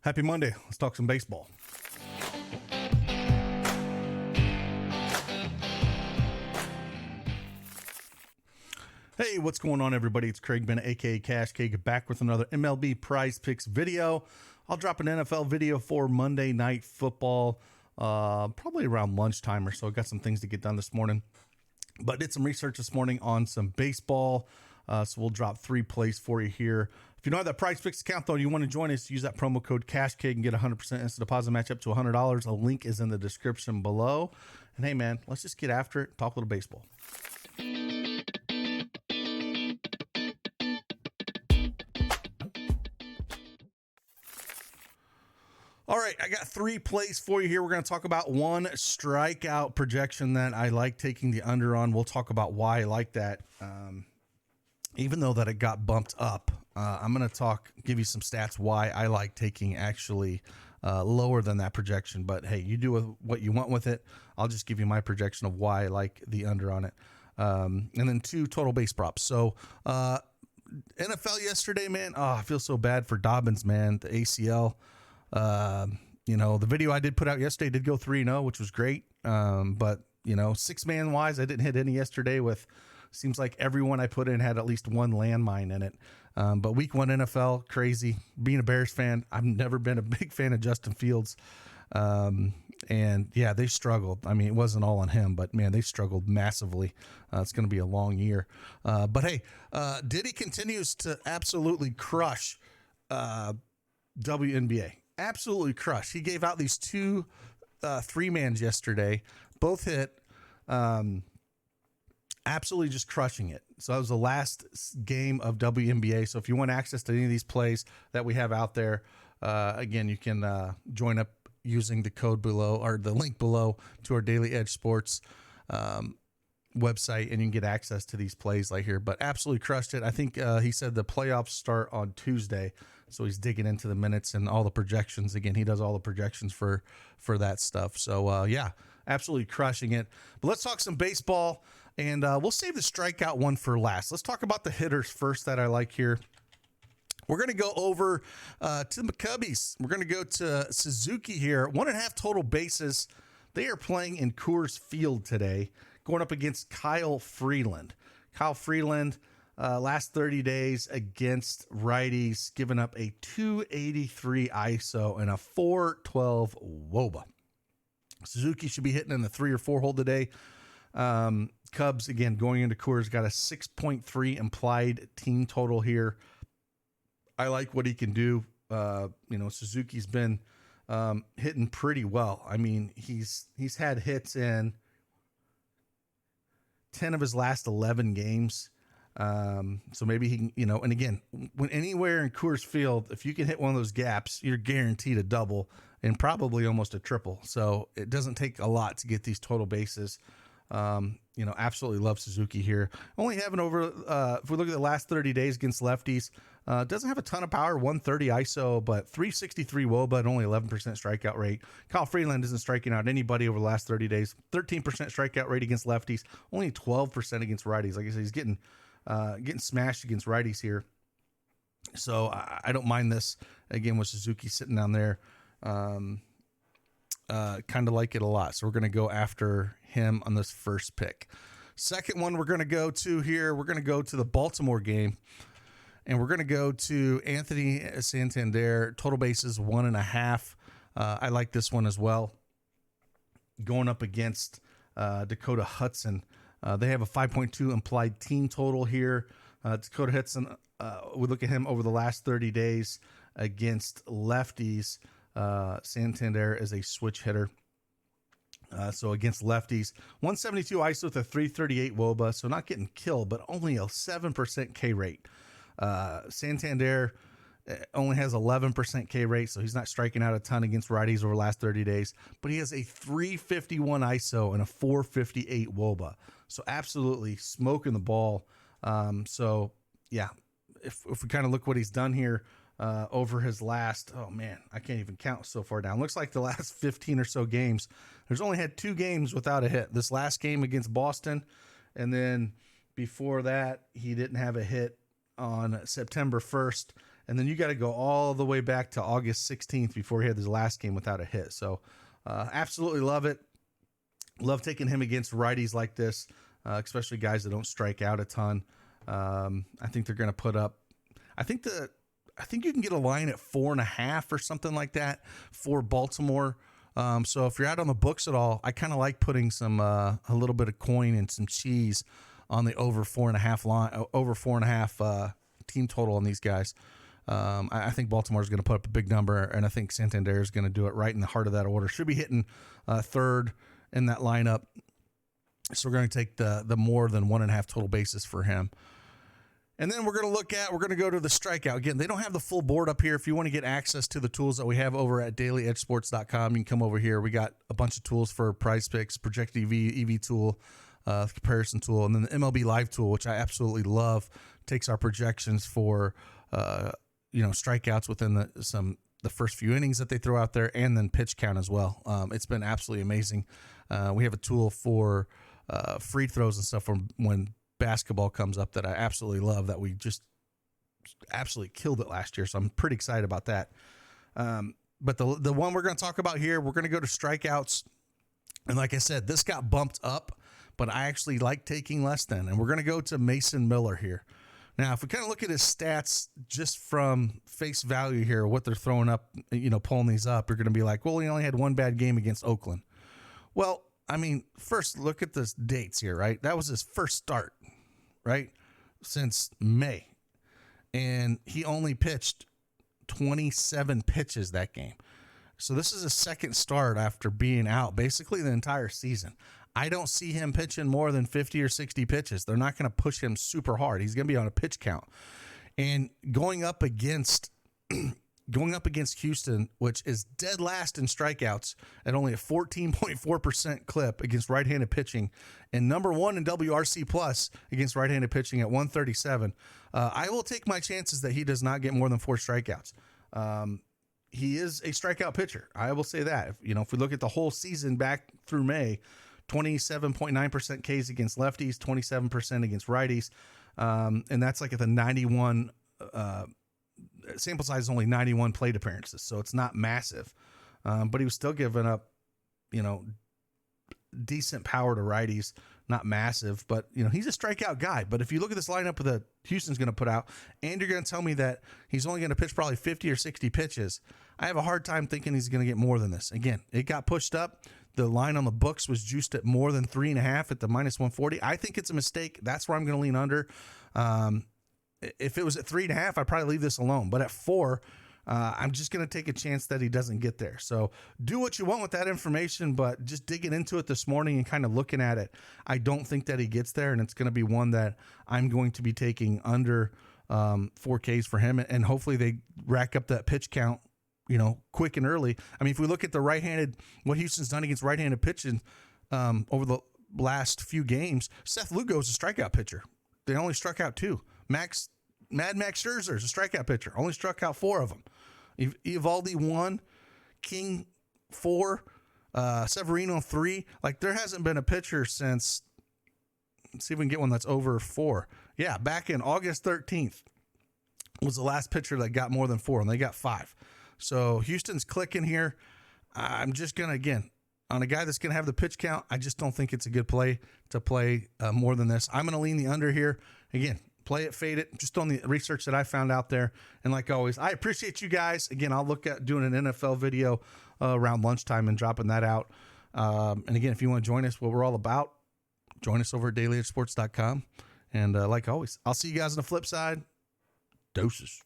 Happy Monday. Let's talk some baseball. Hey, what's going on, everybody? It's Craig Bennett, aka Cash Cake, back with another MLB Prizepicks video. I'll drop an NFL video for Monday Night Football, probably around lunchtime or so. Got some things to get done this morning, but did some research this morning on some baseball. So we'll drop 3 plays for you here. If you don't have that PrizePicks account, though, you want to join us, use that promo code CashCake and get 100% instant deposit match up to $100. A link is in the description below. And hey, man, let's just get after it, talk a little baseball. All right, I got 3 plays for you here. We're going to talk about one strikeout projection that I like taking the under on. We'll talk about why I like that. Even though that it got bumped up, I'm going to give you some stats why I like taking actually lower than that projection. But hey, you do what you want with it. I'll just give you my projection of why I like the under on it. And then 2 total base props. So NFL yesterday, man, I feel so bad for Dobbins, man. The ACL. The video I did put out yesterday did go 3-0, which was great. But 6-man wise, I didn't hit any yesterday with, seems like everyone I put in had at least one landmine in it. But week 1 NFL, crazy. Being a Bears fan, I've never been a big fan of Justin Fields. And yeah, they struggled. I mean, it wasn't all on him, but man, they struggled massively. It's going to be a long year. But hey, Diddy continues to absolutely crush, WNBA. Absolutely crush. He gave out these 2 3-mans yesterday, both hit, absolutely just crushing it. So that was the last game of WNBA. So if you want access to any of these plays that we have out there, again, you can join up using the code below or the link below to our Daily Edge Sports website, and you can get access to these plays like here. But absolutely crushed it. I think he said the playoffs start on Tuesday, so he's digging into the minutes and all the projections. Again, he does all the projections for that stuff. So yeah, absolutely crushing it. But let's talk some baseball, and we'll save the strikeout one for last. Let's talk about the hitters first that I like here. We're going to go over to the Cubbies. We're going to go to Suzuki here. 1.5 total bases. They are playing in Coors Field today, going up against Kyle Freeland. Kyle Freeland, last 30 days against righties, giving up a 283 ISO and a 412 WOBA. Suzuki should be hitting in the 3 or 4 hole today. Cubs, again, going into Coors, got a 6.3 implied team total here. I like what he can do. Suzuki's been hitting pretty well. I mean, he's had hits in 10 of his last 11 games. So maybe he can, and again, when anywhere in Coors Field, if you can hit one of those gaps, you're guaranteed a double and probably almost a triple. So it doesn't take a lot to get these total bases. Absolutely love Suzuki here. Only having over, if we look at the last 30 days against lefties, doesn't have a ton of power, 130 ISO, but 363 WOBA and only 11% strikeout rate. Kyle Freeland isn't striking out anybody over the last 30 days. 13% strikeout rate against lefties, only 12% against righties. Like I said, he's getting smashed against righties here. So I don't mind this, again, with Suzuki sitting down there. Kind of like it a lot. So we're going to go after him on this first pick. Second one we're going to go to here, we're going to go to the Baltimore game, and we're going to go to Anthony Santander. Total bases 1.5. I like this one as well. Going up against Dakota Hudson. They have a 5.2 implied team total here. Dakota Hudson, we look at him over the last 30 days against lefties. Santander is a switch hitter. So against lefties, 172 ISO with a 338 WOBA. So not getting killed, but only a 7% K rate. Santander only has 11% K rate, so he's not striking out a ton against righties over the last 30 days. But he has a 351 ISO and a 458 WOBA. So absolutely smoking the ball. So yeah, if we kind of look what he's done here, over his last, I can't even count so far down. Looks like the last 15 or so games, there's only had 2 games without a hit. This last game against Boston, and then before that, he didn't have a hit on September 1st, And then you got to go all the way back to August 16th before he had his last game without a hit. So absolutely love it. Love taking him against righties like this, especially guys that don't strike out a ton. I think they're going to put up, I think you can get a line at 4.5 or something like that for Baltimore. So if you're out on the books at all, I kind of like putting some, a little bit of coin and some cheese on the over 4.5 line, over 4.5, team total on these guys. I think Baltimore is going to put up a big number, and I think Santander is going to do it right in the heart of that order. Should be hitting third in that lineup. So we're going to take the more than 1.5 total bases for him. And then we're going to go to the strikeout. Again, they don't have the full board up here. If you want to get access to the tools that we have over at dailyedgesports.com, you can come over here. We got a bunch of tools for PrizePicks, projected EV tool, comparison tool, and then the MLB Live tool, which I absolutely love, takes our projections for strikeouts within the first few innings that they throw out there, and then pitch count as well. It's been absolutely amazing. We have a tool for free throws and stuff from when basketball comes up that I absolutely love, that we just absolutely killed it last year. So I'm pretty excited about that. But the one we're going to talk about here, we're going to go to strikeouts. And like I said, this got bumped up, but I actually like taking less than. And we're going to go to Mason Miller here. Now, if we kind of look at his stats just from face value here, what they're throwing up, pulling these up, you're going to be like, well, he only had one bad game against Oakland. Well, I mean, first look at the dates here, right? That was his first start, right? Since May. And he only pitched 27 pitches that game. So this is a second start after being out basically the entire season. I don't see him pitching more than 50 or 60 pitches. They're not going to push him super hard. He's going to be on a pitch count. And going up against Houston, which is dead last in strikeouts at only a 14.4% clip against right-handed pitching, and number one in WRC plus against right-handed pitching at 137, I will take my chances that he does not get more than 4 strikeouts. He is a strikeout pitcher. I will say that. If we look at the whole season back through May, 27.9% Ks against lefties, 27% against righties, and that's like at the 91. Sample size is only 91 plate appearances, so it's not massive. But he was still giving up, decent power to righties, not massive, but he's a strikeout guy. But if you look at this lineup that Houston's going to put out, and you're going to tell me that he's only going to pitch probably 50 or 60 pitches, I have a hard time thinking he's going to get more than this. Again, it got pushed up. The line on the books was juiced at more than 3.5 at the -140. I think it's a mistake. That's where I'm going to lean under. If it was at 3.5, I'd probably leave this alone. But at 4, I'm just going to take a chance that he doesn't get there. So do what you want with that information, but just digging into it this morning and kind of looking at it, I don't think that he gets there, and it's going to be one that I'm going to be taking under 4Ks for him, and hopefully they rack up that pitch count, quick and early. I mean, if we look at what Houston's done against right-handed pitching over the last few games, Seth Lugo is a strikeout pitcher. They only struck out 2. Mad Max Scherzer is a strikeout pitcher. Only struck out 4 of them. Evaldi 1, King 4, Severino 3. Like, there hasn't been a pitcher since, let's see if we can get one that's over 4. Yeah, back in August 13th was the last pitcher that got more than 4, and they got 5. So Houston's clicking here. I'm just going to, again, on a guy that's going to have the pitch count, I just don't think it's a good play to play more than this. I'm going to lean the under here. Again, play it, fade it, just on the research that I found out there. And like always, I appreciate you guys. Again, I'll look at doing an NFL video around lunchtime and dropping that out. And again, if you want to join us, what we're all about, join us over at dailyedgesports.com. And like always, I'll see you guys on the flip side. Doses.